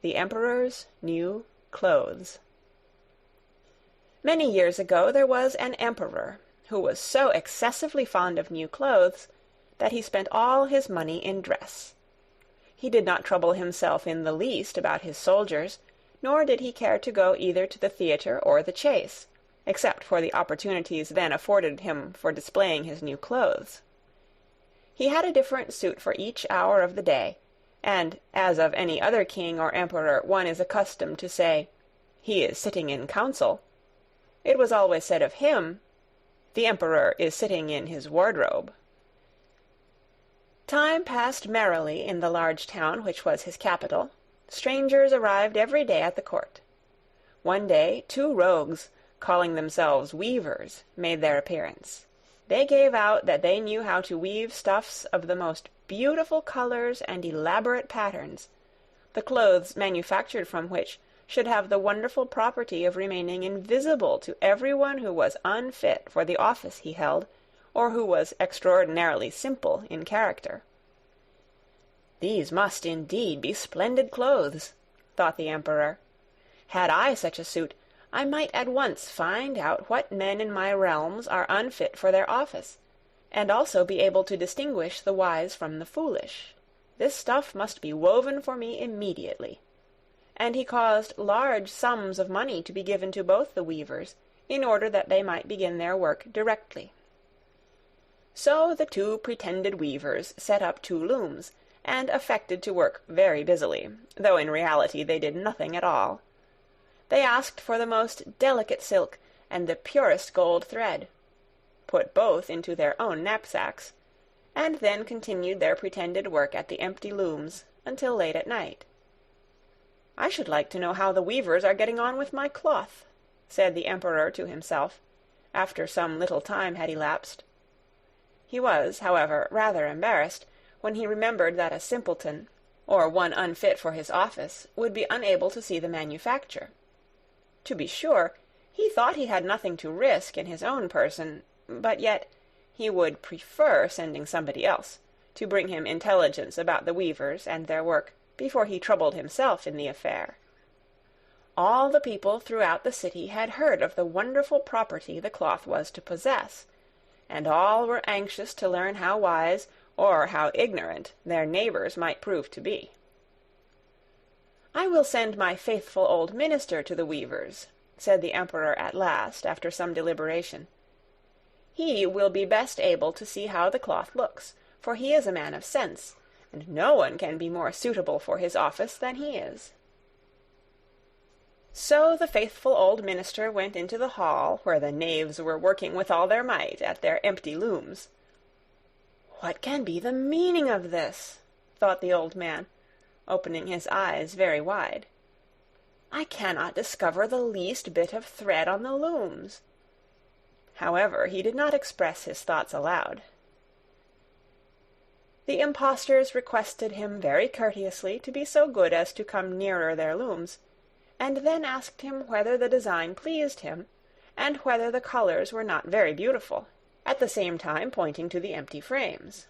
The Emperor's New Clothes. Many years ago there was an emperor who was so excessively fond of new clothes that he spent all his money in dress. He did not trouble himself in the least about his soldiers, nor did he care to go either to the theatre or the chase, except for the opportunities then afforded him for displaying his new clothes. He had a different suit for each hour of the day, and as of any other king or emperor one is accustomed to say, "He is sitting in council," it was always said of him, "The emperor is sitting in his wardrobe." Time passed merrily in the large town which was his capital. Strangers arrived every day at the court. One day 2 rogues, calling themselves weavers, made their appearance. They gave out that they knew how to weave stuffs of the most beautiful colors and elaborate patterns, the clothes manufactured from which should have the wonderful property of remaining invisible to everyone who was unfit for the office he held, or who was extraordinarily simple in character. "These must indeed be splendid clothes," thought the emperor. "Had I such a suit, I might at once find out what men in my realms are unfit for their office, and also be able to distinguish the wise from the foolish. This stuff must be woven for me immediately." And he caused large sums of money to be given to both the weavers, in order that they might begin their work directly. So the 2 pretended weavers set up 2 looms, and affected to work very busily, though in reality they did nothing at all. They asked for the most delicate silk and the purest gold thread, put both into their own knapsacks, and then continued their pretended work at the empty looms until late at night. "I should like to know how the weavers are getting on with my cloth," said the emperor to himself, after some little time had elapsed. He was, however, rather embarrassed when he remembered that a simpleton, or one unfit for his office, would be unable to see the manufacture. To be sure, he thought he had nothing to risk in his own person, but yet he would prefer sending somebody else to bring him intelligence about the weavers and their work before he troubled himself in the affair. All the people throughout the city had heard of the wonderful property the cloth was to possess, and all were anxious to learn how wise or how ignorant their neighbors might prove to be. "I will send my faithful old minister to the weavers," said the emperor at last, after some deliberation. "He will be best able to see how the cloth looks, for he is a man of sense, and no one can be more suitable for his office than he is." So the faithful old minister went into the hall where the knaves were working with all their might at their empty looms. "What can be the meaning of this?" thought the old man, opening his eyes very wide. "I cannot discover the least bit of thread on the looms." However, he did not express his thoughts aloud. The impostors requested him very courteously to be so good as to come nearer their looms, and then asked him whether the design pleased him, and whether the colors were not very beautiful, at the same time pointing to the empty frames.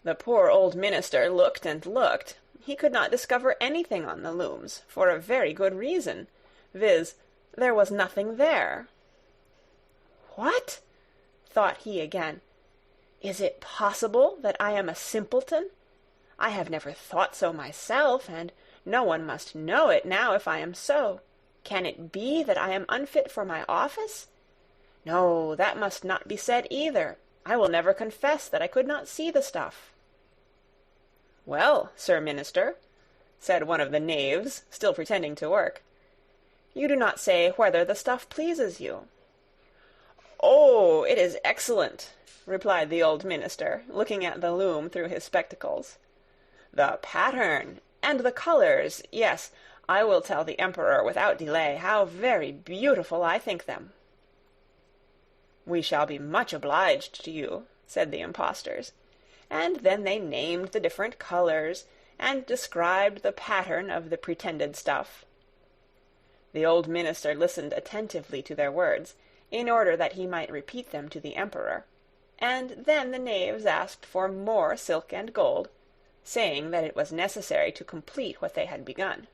The poor old minister looked and looked. He could not discover anything on the looms, for a very good reason, viz., there was nothing there. "What?" thought he again. "Is it possible that I am a simpleton? I have never thought so myself, and no one must know it now if I am so. Can it be that I am unfit for my office? No, that must not be said either. I will never confess that I could not see the stuff." "Well, Sir Minister," said one of the knaves, still pretending to work, "you do not say whether the stuff pleases you." "Oh, it is excellent," replied the old minister, looking at the loom through his spectacles. "The pattern and the colors, yes, I will tell the emperor without delay how very beautiful I think them." "We shall be much obliged to you," said the impostors, and then they named the different colors, and described the pattern of the pretended stuff. The old minister listened attentively to their words, in order that he might repeat them to the emperor, and then the knaves asked for more silk and gold, saying that it was necessary to complete what they had begun.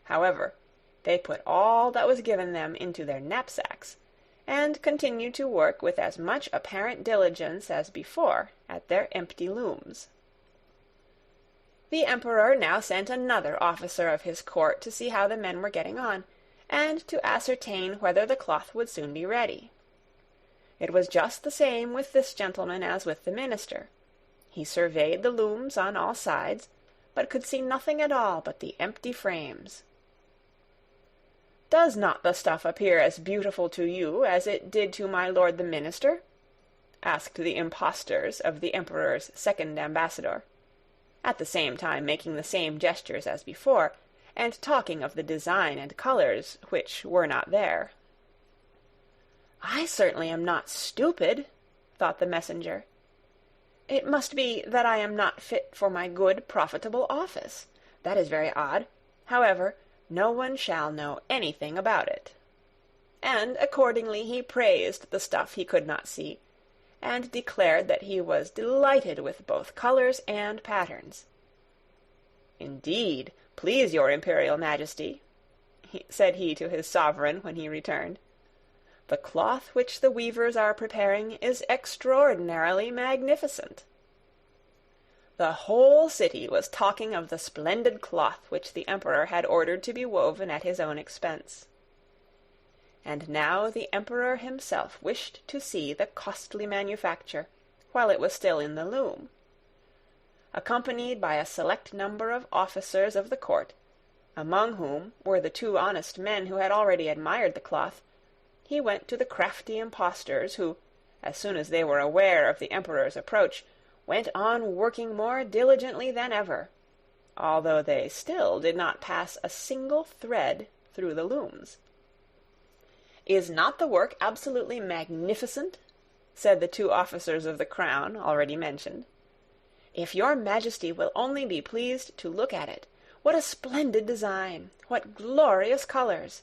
However, they put all that was given them into their knapsacks, and continued to work with as much apparent diligence as before at their empty looms. The emperor now sent another officer of his court to see how the men were getting on, and to ascertain whether the cloth would soon be ready. It was just the same with this gentleman as with the minister. He surveyed the looms on all sides, but could see nothing at all but the empty frames. "Does not the stuff appear as beautiful to you as it did to my lord the minister?" asked the impostors of the emperor's second ambassador, at the same time making the same gestures as before, and talking of the design and colours which were not there. "I certainly am not stupid," thought the messenger. "It must be that I am not fit for my good, profitable office. That is very odd. However, no one shall know anything about it." And accordingly he praised the stuff he could not see, and declared that he was delighted with both colours and patterns. "Indeed, please your imperial majesty," said he to his sovereign when he returned, "the cloth which the weavers are preparing is extraordinarily magnificent." The whole city was talking of the splendid cloth which the emperor had ordered to be woven at his own expense. And now the emperor himself wished to see the costly manufacture, while it was still in the loom. Accompanied by a select number of officers of the court, among whom were the two honest men who had already admired the cloth, he went to the crafty impostors who, as soon as they were aware of the emperor's approach, went on working more diligently than ever, although they still did not pass a single thread through the looms. "Is not the work absolutely magnificent?" said the two officers of the crown already mentioned. "If your majesty will only be pleased to look at it, what a splendid design! What glorious colours!"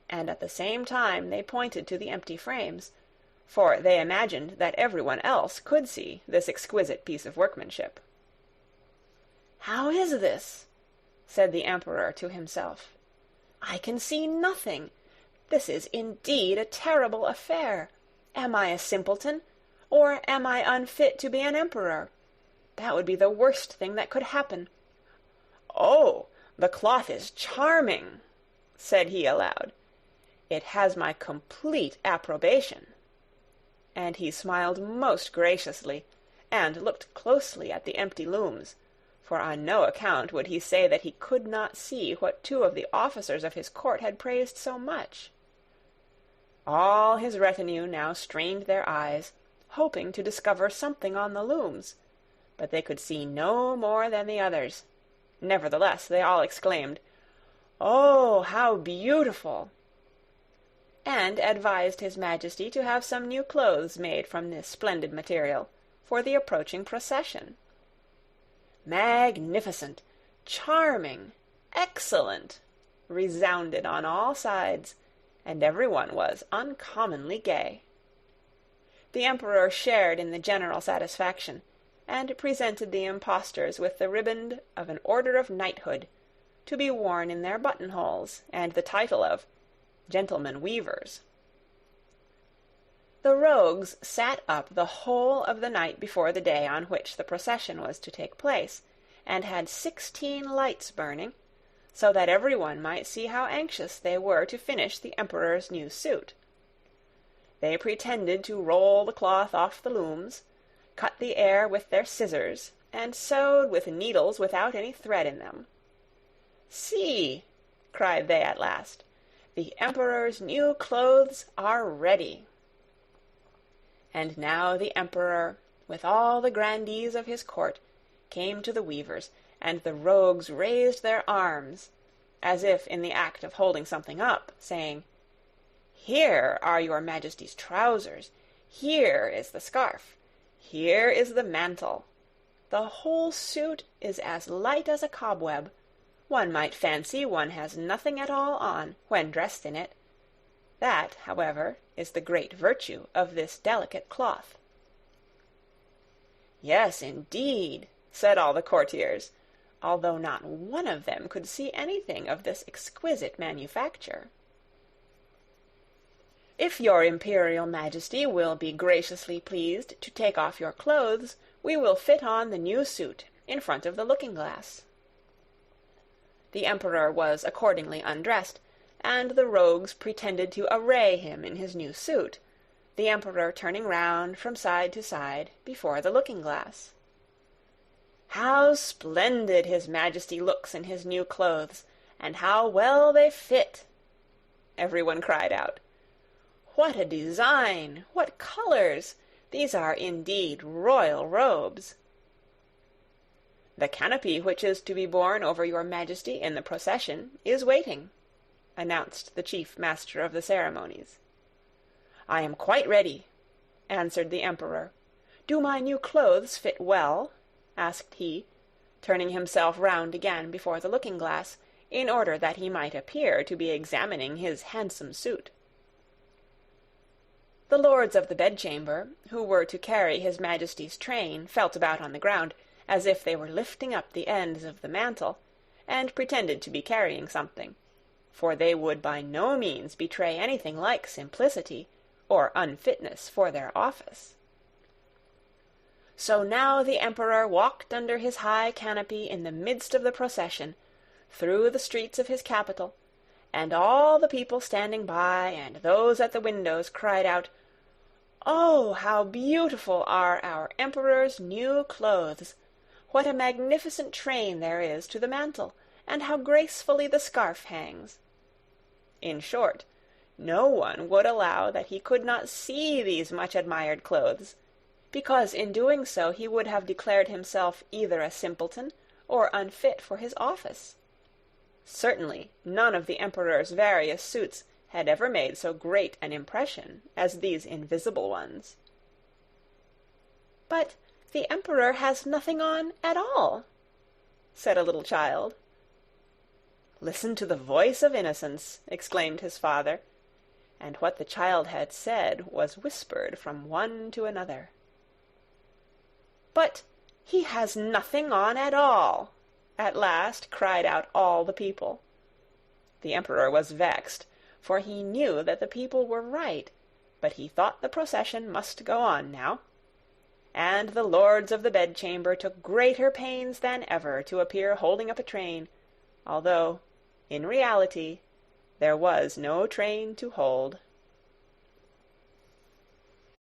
And at the same time they pointed to the empty frames, for they imagined that everyone else could see this exquisite piece of workmanship. "How is this?" said the emperor to himself. "I can see nothing. This is indeed a terrible affair. Am I a simpleton, or am I unfit to be an emperor? That would be the worst thing that could happen. Oh, the cloth is charming," said he aloud. "It has my complete approbation." And he smiled most graciously, and looked closely at the empty looms, for on no account would he say that he could not see what two of the officers of his court had praised so much. All his retinue now strained their eyes, hoping to discover something on the looms, but they could see no more than the others. Nevertheless, they all exclaimed, "Oh, how beautiful!" and advised his majesty to have some new clothes made from this splendid material, for the approaching procession. "Magnificent! Charming! Excellent!" resounded on all sides, and everyone was uncommonly gay. The emperor shared in the general satisfaction, and presented the impostors with the riband of an order of knighthood, to be worn in their buttonholes, and the title of gentlemen weavers. The rogues sat up the whole of the night before the day on which the procession was to take place, and had 16 lights burning, so that everyone might see how anxious they were to finish the emperor's new suit. They pretended to roll the cloth off the looms, cut the air with their scissors, and sewed with needles without any thread in them. "See," cried they at last, "the emperor's new clothes are ready." And now the emperor, with all the grandees of his court, came to the weavers, and the rogues raised their arms, as if in the act of holding something up, saying, "Here are your majesty's trousers, here is the scarf, here is the mantle. The whole suit is as light as a cobweb. One might fancy one has nothing at all on, when dressed in it. That, however, is the great virtue of this delicate cloth." "Yes, indeed," said all the courtiers, although not one of them could see anything of this exquisite manufacture. "If your Imperial Majesty will be graciously pleased to take off your clothes, we will fit on the new suit in front of the looking-glass." The Emperor was accordingly undressed, and the rogues pretended to array him in his new suit, the Emperor turning round from side to side before the looking-glass. "How splendid His Majesty looks in his new clothes, and how well they fit!" everyone cried out. "What a design! What colors! These are indeed royal robes." "The canopy which is to be borne over your Majesty in the procession is waiting," announced the chief master of the ceremonies. "I am quite ready," answered the Emperor. "Do my new clothes fit well?" asked he, turning himself round again before the looking-glass, in order that he might appear to be examining his handsome suit. The lords of the bedchamber, who were to carry His Majesty's train, felt about on the ground, as if they were lifting up the ends of the mantle, and pretended to be carrying something, for they would by no means betray anything like simplicity, or unfitness for their office. So now the Emperor walked under his high canopy in the midst of the procession, through the streets of his capital, and all the people standing by and those at the windows cried out, "Oh, how beautiful are our Emperor's new clothes! What a magnificent train there is to the mantle, and how gracefully the scarf hangs!" In short, no one would allow that he could not see these much-admired clothes, because in doing so he would have declared himself either a simpleton or unfit for his office. Certainly none of the Emperor's various suits had ever made so great an impression as these invisible ones. "But the Emperor has nothing on at all," said a little child. "Listen to the voice of innocence," exclaimed his father, and what the child had said was whispered from one to another. "But he has nothing on at all," at last cried out all the people. The Emperor was vexed, for he knew that the people were right, but he thought the procession must go on now, and the lords of the bedchamber took greater pains than ever to appear holding up a train, although, in reality, there was no train to hold.